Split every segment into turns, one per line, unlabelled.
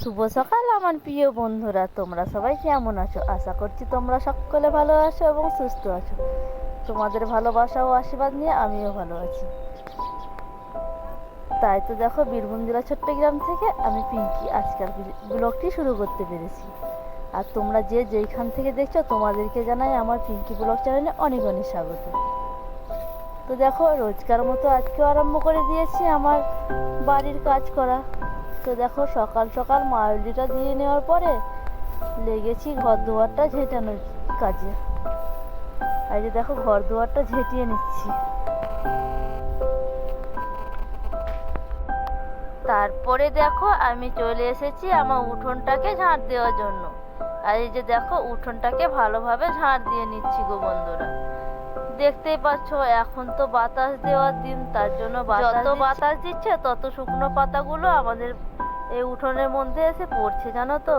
শুভ সকাল আমার প্রিয় বন্ধুরা, তোমরা সবাই কেমন আছো? আশা করছি তোমরা সকলে ভালো আছো এবং সুস্থ আছো। তোমাদের ভালোবাসা ও আশীর্বাদ নিয়ে আমিও ভালো আছি। তাই তো দেখো, বীরভূম জেলা চট্টগ্রাম থেকে আমি পিঙ্কি আজকাল ব্লগটি শুরু করতে পেরেছি। আর তোমরা যে যেইখান থেকে দেখছো তোমাদেরকে জানাই আমার পিঙ্কি ব্লগ চ্যানেলে অনেক অনেক স্বাগত। তো দেখো, রোজকার মতো আজকেও আরম্ভ করে দিয়েছি আমার বাড়ির কাজ করা। তো দেখো, সকাল সকাল মারুলিটা দিয়ে নেওয়ার পরে লেগেছি ঘর দুয়ারটা ঝেঁটানোর কাজে। আর যে দেখো, ঘর দুয়ারটা ঝেঁটিয়ে নিচ্ছি। তারপরে দেখো, আমি চলে এসেছি আমার উঠোনটাকে ঝাঁট দেওয়ার জন্য। আর এই যে দেখো, উঠোনটাকে ভালোভাবে ঝাঁট দিয়ে নিচ্ছি গো বন্ধুরা। দেখতেই পাচ্ছ, এখন তো বাতাস দেওয়ার দিন, তার জন্য যত বাতাস দিচ্ছে তত শুকনো পাতাগুলো আমাদের এই উঠোনের মধ্যে এসে পড়ছে, জানো তো।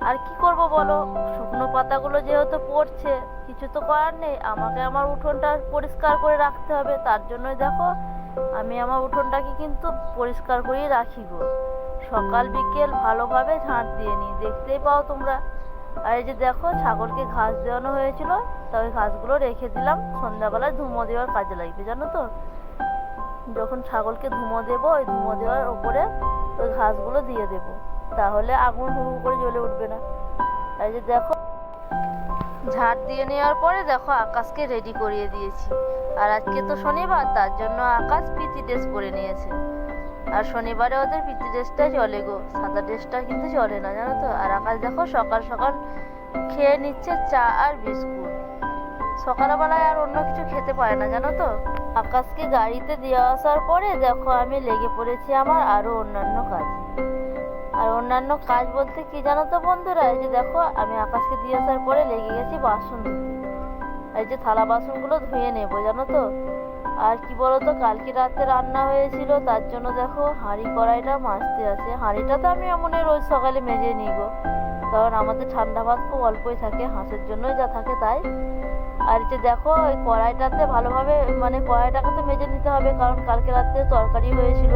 আর কি করব বলো, শুকনো পাতাগুলো যেহেতু পড়ছে, কিছু তো করার নেই, আমাকে আমার উঠোনটা পরিষ্কার করে রাখতে হবে। তার জন্যই দেখো, আমি আমার উঠোনটাকে কিন্তু পরিষ্কার করেই রাখি গো। সকাল বিকেল ভালোভাবে ঝাঁট দিয়ে নিই, দেখতেই পাও তোমরা। আর এই যে দেখো, ছাগলকে ঘাস দেওয়ানো হয়েছিল, তা ওই ঘাসগুলো রেখে দিলাম, সন্ধ্যাবেলায় ধুমো দেওয়ার কাজে লাগবে, জানো তো। যখন ছাগলকে ধুমো দেবো, ওই ধুমো দেওয়ার উপরে ওই ঘাসগুলো দিয়ে দেবো, তাহলে আগুন হু হু করে জ্বলে উঠবে না। আর যে দেখো, ঝাড় দিয়ে নেওয়ার পরে দেখো আকাশকে রেডি করিয়ে দিয়েছি। আর আজকে তো শনিবার, তার জন্য আকাশ পিটি ড্রেস পরে নিয়েছে। আর শনিবারে ওদের পিটি ড্রেসটাই চলে গো, সাদা ড্রেসটা কিন্তু চলে না, জানো তো। আর আকাশ দেখো সকাল সকাল খেয়ে নিচ্ছে চা আর বিস্কুট। সকালবেলায় আর অন্য কিছু খেতে পারে না, জানো তো। আকাশকে গাড়িতে দিয়ে আসার পরে দেখো, আমি লেগে পড়েছি আমার আরো অন্যান্য কাজ। আর অন্যান্য কাজ বলতে কি জানো তো বন্ধুরা, এই যে দেখো, আমি আকাশকে দিয়ে আসার পরে লেগে গেছি বাসন ধুতে। এই যে থালা বাসনগুলো ধুয়ে নেবো, জানো তো। আর কি বলতো, কালকে রাতে রান্না হয়েছিল, তার জন্য দেখো হাঁড়ি কড়াইটা মাজতে আছে। হাঁড়িটা তো আমি এমন রোজ সকালে মেজে নিই গো, কারণ আমাদের ঠান্ডা ভাত খুব অল্পই থাকে, হাঁসের জন্যই যা থাকে তাই। আর যে দেখো, ওই কড়াইটাতে ভালোভাবে কড়াইটাকে তো মেজে নিতে হবে, কারণ কালকে রাত্রে তরকারি হয়েছিল,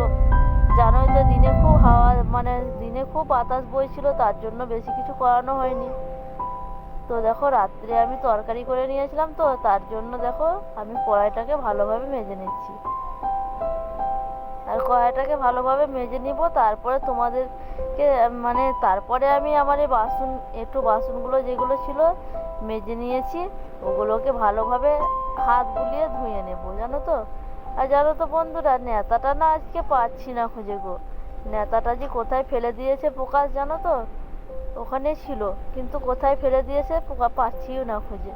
জানোই তো। দিনে খুব হাওয়া দিনে খুব বাতাস বইছিল, তার জন্য বেশি কিছু করানো হয়নি। তো দেখো, রাত্রে আমি তরকারি করে নিয়েছিলাম, তো তার জন্য দেখো আমি কড়াইটাকে ভালোভাবে মেজে নিচ্ছি। আর কড়াইটাকে ভালোভাবে মেজে নিব, তারপরে তোমাদেরকে তারপরে আমি আমার এই বাসনগুলো যেগুলো ছিল মেজে নিয়েছি, ওগুলোকে ভালোভাবে হাত বুলিয়ে ধুয়ে নেব, জানো তো। আর জানো তো বন্ধুরা, নেতাটা না আজকে পাচ্ছি না খুঁজে গো। নেতাটা যে কোথায় ফেলে দিয়েছে প্রকাশ, জানো তো। ওখানে ছিল, কিন্তু কোথায় ফেলে দিয়েছে পাচ্ছিও না খুঁজে।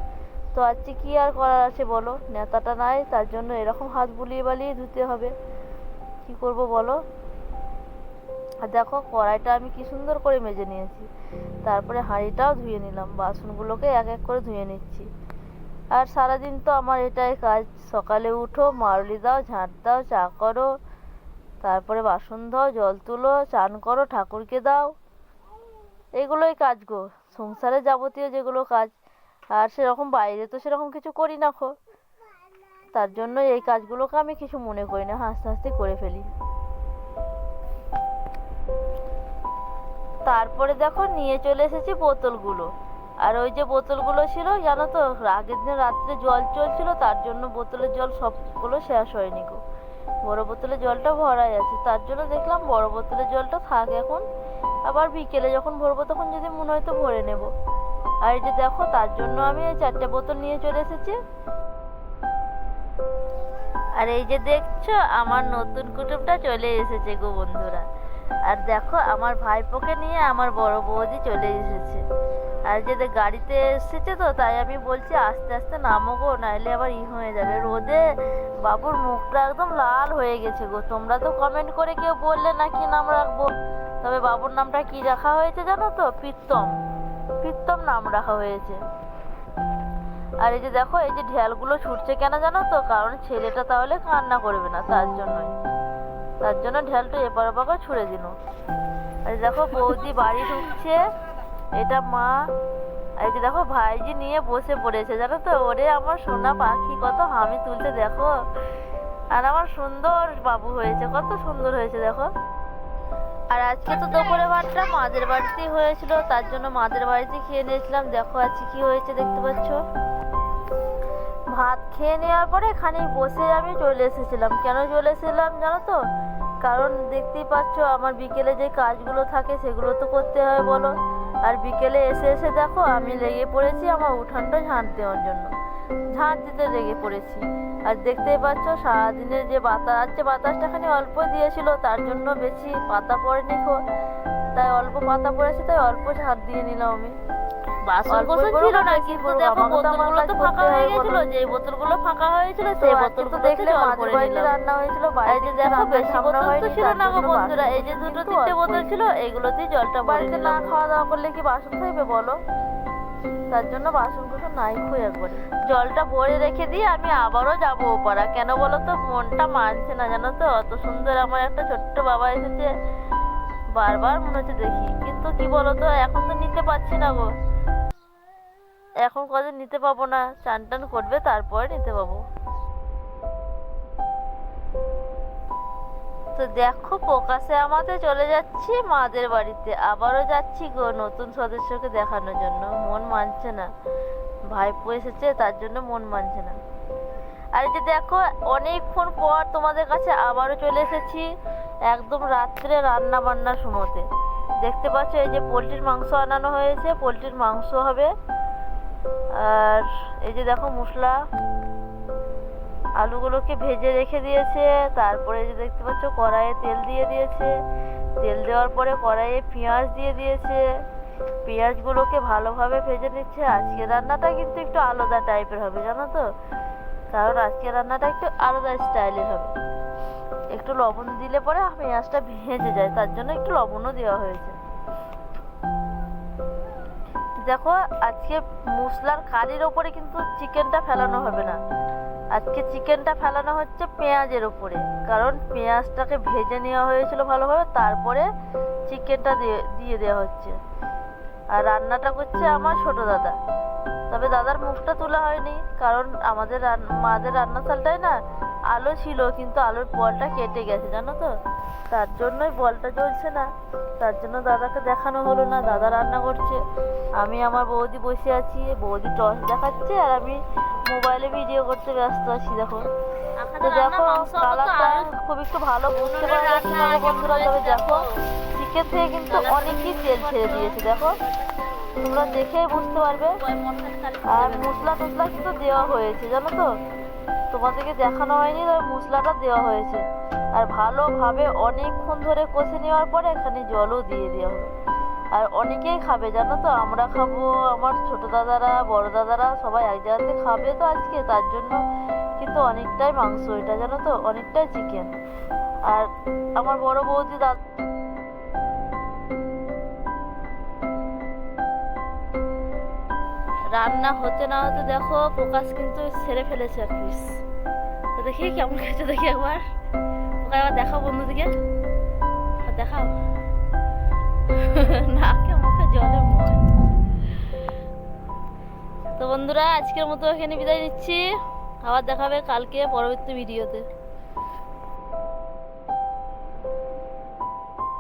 তো আজকে কি আর করার আছে বলো, নেতাটা নাই, তার জন্য এরকম হাত বুলিয়ে বালিয়ে ধুতে হবে। কি করব বলো। আর দেখো, কড়াইটা আমি কি সুন্দর করে মেজে নিয়েছি, তারপরে হাঁড়িটাও ধুয়ে নিলাম, বাসনগুলোকে এক এক করে ধুয়ে নিচ্ছি। আর সারাদিন তো আমার এটাই কাজ, সকালে উঠো, মারুলি দাও, ঝাঁট দাও, চা করো, তারপরে বাসন দাও, জল তুলো, চান করো, ঠাকুরকে দাও, এগুলোই কাজ গো, সংসারে যাবতীয় যেগুলো কাজ। আর সেরকম বাইরে তো সেরকম কিছু করি না খো, তার জন্য এই কাজগুলোকে আমি কিছু মনে করি না, হাসতে হাসতে করে ফেলি। তারপরে দেখো, নিয়ে চলে এসেছি বোতলগুলো। আর ওই যে বোতলগুলো ছিল, জানো তো, আগের দিন রাত্রে জল চলছিল, তার জন্য বোতলের জল সবগুলো শেষ হয়নি গো। বড় বোতলের জলটা ভরাই আছে, তার জন্য দেখলাম বড় বোতলের জলটা থাক এখন, আবার বিকেলে যখন ভরবো তখন যদি মনে হয় তো ভরে নেব। আর এই যে দেখো, তার জন্য আমি এই 4টে বোতল নিয়ে চলে এসেছি। আর এই যে দেখছো, আমার নতুন কুটুমটা চলে এসেছে গো বন্ধুরা। আর দেখো, আমার ভাইপোকে নিয়ে আমার বড় বৌদি চলে এসেছে। আর যে গাড়িতে এসেছে, তো তাই আমি বলছি আস্তে আস্তে নামো গো, নাইলে আবার হয়ে যাবে রোদে। বাবুর মুখটা একদম লাল হয়ে গেছে গো। তোমরা তো কমেন্ট করে কেউ বললে না কি নাম রাখবো, তবে বাবুর নামটা কি রাখা হয়েছে জানো তো? প্রীতম। প্রীতম নাম রাখা হয়েছে। আর এই যে দেখো, এই যে ঢেলগুলো ছুটছে কেন জানো তো, কারণ ছেলেটা তাহলে কান্না করবে না, তার জন্য ঢেলটা এপার ওপার করে ছুড়ে দিল। আর দেখো, বৌদি বাড়ি ঢুকছে, এটা মা। আর এই যে দেখো, ভাইজি নিয়ে বসে পড়েছে, জানো তো। ওরে আমার সোনা পাখি, কত হামি তুলছে দেখো। আর আমার সুন্দর বাবু হয়েছে, কত সুন্দর হয়েছে দেখো। আর আজকে তো দুপুরে ভাতটা মাদের বাড়িতেই হয়েছিল, তার জন্য মাদের বাড়িতে খেয়ে নিয়েছিলাম। দেখো আজকে কি হয়েছে দেখতে পাচ্ছ। ভাত খেয়ে নেওয়ার পরে খানিক বসে আমি চলে এসেছিলাম। কেন চলে এসেছিলাম জানো তো? কারণ দেখতেই পাচ্ছ আমার বিকেলে যে কাজগুলো থাকে সেগুলো তো করতে হয় বলো। আর বিকেলে এসে এসে দেখো আমি লেগে পড়েছি আমার উঠানটা ঝাঁট দেওয়ার জন্য। ঝাঁট দিতে লেগে পড়েছি। আর দেখতেই পাচ্ছ সারাদিনের যে বাতাস, আজকে বাতাসটা খানি অল্প দিয়েছিল, তার জন্য বেশি পাতা পড়েনি, তাই অল্প পাতা পড়েছে, তাই অল্প ঝাঁট দিয়ে নিলাম আমি। বাসন কোসন ছিল না, কিন্তু দেখো বোতলগুলো তো ফাঁকা হয়ে গেছিল। যে বোতলগুলো ফাঁকা হয়েছিল সেই বোতলগুলো দেখলে মাদের বাড়িতে রান্না হয়েছিল। এই যে দেখো বেশি বোতল তো ছিল না গো বন্ধুরা, এই যে দুটো তিনটে বোতল ছিল, এইগুলোতেই জলটা বাড়িতে না খাওয়া দাওয়া করলে কি বাসন থাকবে বলো? তার জন্য বাসন কোসন নাই খুঁয়ে একবারে জলটা ভরে রেখে দিয়ে আমি আবারও যাবো ওপারা। কেন বলো তো? মনটা মানছে না জানো তো। অত সুন্দর আমার একটা ছোট্ট বাবা এসেছে, বারবার মনে হচ্ছে দেখি, কিন্তু কি বলো তো এখন তো নিতে পারছি না গো। এখন কদিন নিতে পাবো না, চান টান করবে তারপরে নিতে পাবো। তো দেখো প্রকাশে আমাদের চলে যাচ্ছি মাদের বাড়িতে, আবারও যাচ্ছি গো নতুন সদস্যকে দেখানোর জন্য। মন মানছে না, ভাইপো এসেছে তার জন্য মন মানছে না। আর এই যে দেখো অনেকক্ষণ পর তোমাদের কাছে আবারও চলে এসেছি, একদম রাত্রে রান্না বান্নার সময়তে। দেখতে পাচ্ছ এই যে পোলট্রির মাংস আনানো হয়েছে, পোলট্রির মাংস হবে। আর এই যে দেখো মশলা, আলুগুলোকে ভেজে রেখে দিয়েছে। তারপরে যে দেখতে পাচ্ছ কড়াইয়ে তেল দিয়ে দিয়েছে, তেল দেওয়ার পরে কড়াইয়ে পেঁয়াজ দিয়ে দিয়েছে। পেঁয়াজগুলোকে ভালোভাবে ভেজে নিচ্ছে। আজকে রান্নাটা কিন্তু একটু আলাদা টাইপের হবে জানো তো, কারণ আজকে রান্নাটা একটু আলাদা স্টাইলের হবে। একটু লবণ দিলে পরে পেঁয়াজটা ভেজে যায়, তার জন্য একটু লবণও দেওয়া হয়েছে। দেখো আজকে মশলার কারির ওপরে কিন্তু চিকেনটা ফেলানো হবে না, আজকে চিকেনটা ফেলানো হচ্ছে পেঁয়াজের ওপরে। কারণ পেঁয়াজটাকে ভেজে নেওয়া হয়েছিল ভালোভাবে, তারপরে চিকেনটা দিয়ে দেওয়া হচ্ছে। আর রান্নাটা করছে আমার ছোট দাদা, তবে দাদার মুখটা তোলা হয়নি, কারণ আমাদের মাদের রান্নাশালটায় না আলো ছিল, কিন্তু আলোর বলটা কেটে গেছে জানো তো, তার জন্যই বলটা জ্বলছে না। তার জন্য দাদাকে দেখানো হলো না, দাদা রান্না করছে, আমি আমার বৌদি বসে আছি, বৌদি টস দেখাচ্ছে আর আমি মোবাইলে ভিডিও করতে ব্যস্ত আছি। দেখো তো দেখো কালারটা খুব একটু ভালো বুঝতে পারছি না বন্ধুরা, তবে দেখো চিকেন থেকে কিন্তু অনেকই তেল ছেড়ে দিয়েছে, দেখো তোমরা দেখেই বুঝতে পারবে। আর মশলা টসলা কিন্তু দেওয়া হয়েছে জানো তো, তোমাদেরকে দেখানো হয়নি, তবে মশলাটা দেওয়া হয়েছে। আর ভালোভাবে অনেকক্ষণ ধরে কষে নেওয়ার পরে এখানে জলও দিয়ে দেওয়া হবে। আর অনেকেই খাবে জানো তো, আমরা খাবো, আমার ছোট দাদারা বড় দাদারা সবাই এক জায়গাতে খাবে তো আজকে, তার জন্য কিন্তু অনেকটাই মাংস এটা জানো তো, অনেকটাই চিকেন। আর আমার বড় বৌদি দাদা রান্না হতে না হতে দেখো প্রকাশ কিন্তু সেরে ফেলেছে এক পিস। তো দেখি কেমন খেয়েছে দেখি একবার, ওকে একবার দেখাও বন্ধুদিকে, দেখাও নাকে মুখে জলে ময়। তো বন্ধুরা আজকের মতো এখানে বিদায় নিচ্ছি, আবার দেখাবে কালকে পরবর্তী ভিডিওতে।